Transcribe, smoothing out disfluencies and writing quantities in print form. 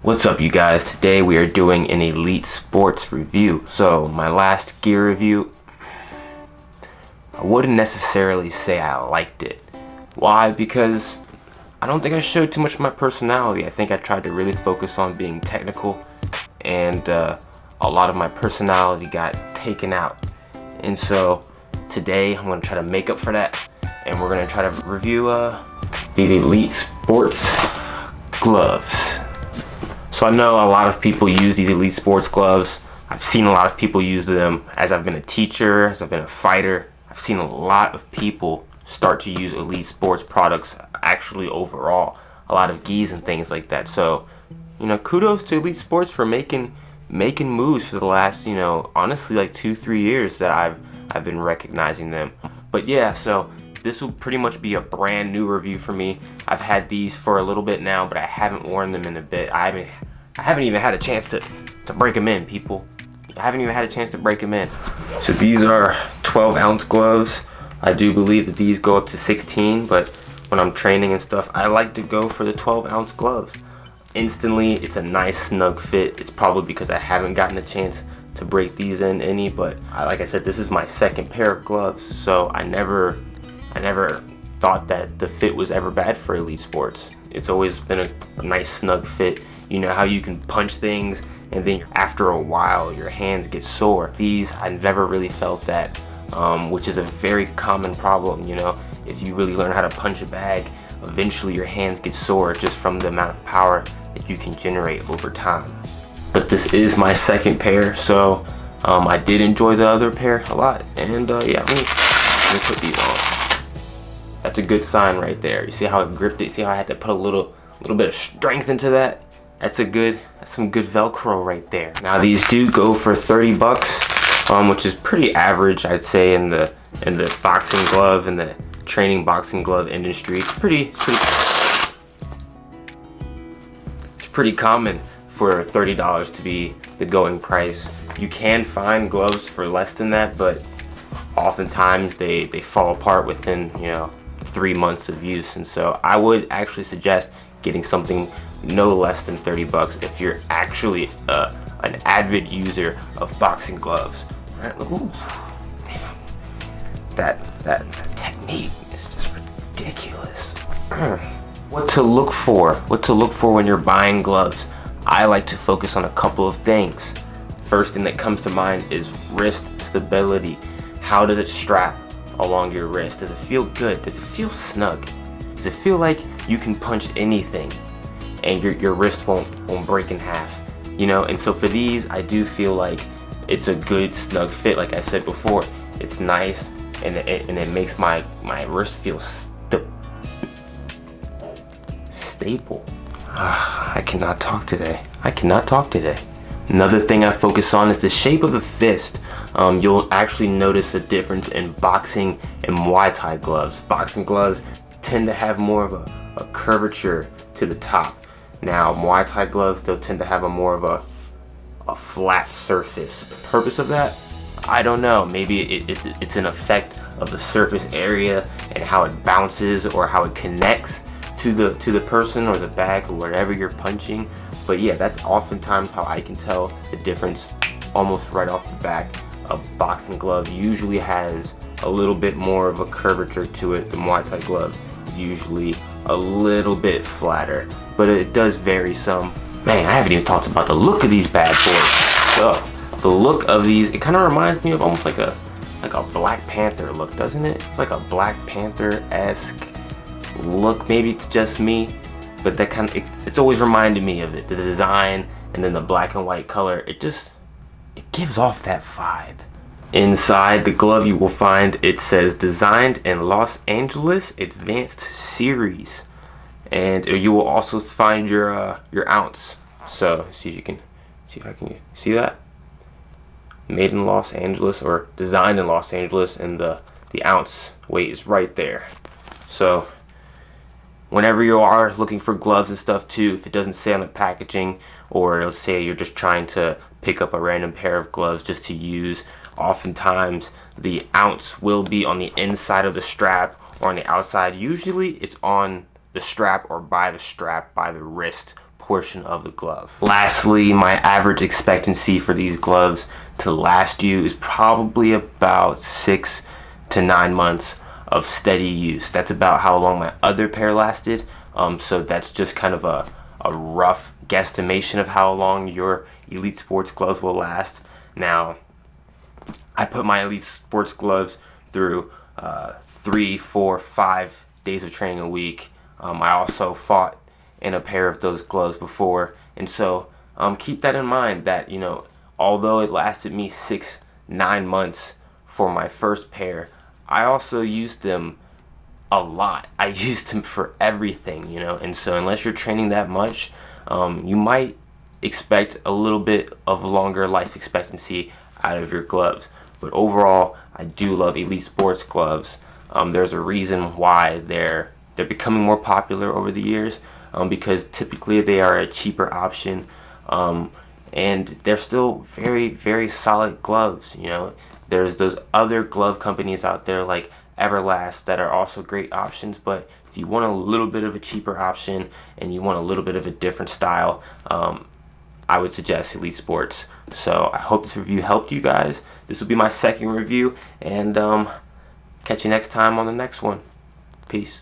What's up, you guys? Today we are doing an Elite Sports review. So my last gear review, I wouldn't necessarily say I liked it. Why? Because I don't think I showed too much of my personality. I think I tried to really focus on being technical, and a lot of my personality got taken out. And so today I'm going to try to make up for that, and we're going to try to review these Elite Sports gloves. So I know a lot of people use these Elite Sports gloves. I've seen a lot of people use them as I've been a teacher, as I've been a fighter. I've seen a lot of people start to use Elite Sports products actually overall. A lot of gis and things like that. So, kudos to Elite Sports for making moves for the last, honestly like 2-3 years that I've been recognizing them. But yeah, so this will pretty much be a brand new review for me. I've had these for a little bit now, but I haven't worn them in a bit. I haven't even had a chance to break them in, people. I haven't even had a chance to break them in. So these are 12-ounce gloves. I do believe that these go up to 16, but when I'm training and stuff, I like to go for the 12-ounce gloves. Instantly, it's a nice snug fit. It's probably because I haven't gotten a chance to break these in any, but like I said, this is my second pair of gloves, so I never thought that the fit was ever bad for Elite Sports. It's always been a nice snug fit. You know how you can punch things and then after a while your hands get sore. These, I never really felt that, which is a very common problem. If you really learn how to punch a bag, eventually your hands get sore just from the amount of power that you can generate over time. But this is my second pair, so I did enjoy the other pair a lot, and yeah, let me put these on. That's a good sign right there. You see how it gripped it? See how I had to put a little bit of strength into that? That's some good Velcro right there. Now these do go for 30 bucks, which is pretty average, I'd say, in the boxing glove and the training boxing glove industry. It's pretty common for $30 to be the going price. You can find gloves for less than that, but oftentimes they fall apart within 3 months of use. And so I would actually suggest getting something no less than 30 bucks if you're actually an avid user of boxing gloves. Right? Ooh, man. That technique is just ridiculous. What to look for when you're buying gloves? I like to focus on a couple of things. First thing that comes to mind is wrist stability. How does it strap along your wrist? Does it feel good? Does it feel snug? Does it feel like you can punch anything and your wrist won't break in half? And so for these, I do feel like it's a good snug fit. Like I said before, it's nice, and it makes my wrist feel stable. I cannot talk today. Another thing I focus on is the shape of the fist. You'll actually notice a difference in boxing and Muay Thai gloves. Boxing gloves tend to have more of a curvature to the top. Now Muay Thai gloves, they'll tend to have more of a flat surface. The purpose of that, I don't know. Maybe it's an effect of the surface area and how it bounces or how it connects to the person or the bag or whatever you're punching. But yeah, that's oftentimes how I can tell the difference almost right off the back. A boxing glove usually has a little bit more of a curvature to it. The Muay Thai glove usually a little bit flatter, but it does vary some. Man, I haven't even talked about the look of these bad boys. So the look of these, it kind of reminds me of almost like a Black Panther look, doesn't it? It's like a Black Panther-esque look. Maybe it's just me, but that it's always reminded me of it. The design and then the black and white color, it gives off that vibe. Inside the glove, you will find it says designed in Los Angeles Advanced Series, and you will also find your ounce. So see if I can see that, made in Los Angeles or designed in Los Angeles, and the ounce weight is right there. So whenever you are looking for gloves and stuff too, if it doesn't say on the packaging, or let's say you're just trying to pick up a random pair of gloves just to use, oftentimes the ounce will be on the inside of the strap or on the outside. Usually it's on the strap or by the strap, by the wrist portion of the glove. Lastly, my average expectancy for these gloves to last you is probably about 6 to 9 months of steady use. That's about how long my other pair lasted. So that's just kind of a rough guesstimation of how long your Elite Sports gloves will last. Now, I put my Elite Sports gloves through 3, 4, 5 days of training a week. I also fought in a pair of those gloves before, and so keep that in mind that, you know, although it lasted me 6, 9 months for my first pair, I also used them a lot. I used them for everything, you know, and so unless you're training that much, you might expect a little bit of longer life expectancy out of your gloves. But overall, I do love Elite Sports gloves. There's a reason why they're becoming more popular over the years, because typically they are a cheaper option, and they're still very, very solid gloves. You know, there's those other glove companies out there like Everlast that are also great options, but if you want a little bit of a cheaper option and you want a little bit of a different style, I would suggest Elite Sports. So I hope this review helped you guys. This will be my second review, and catch you next time on the next one. Peace.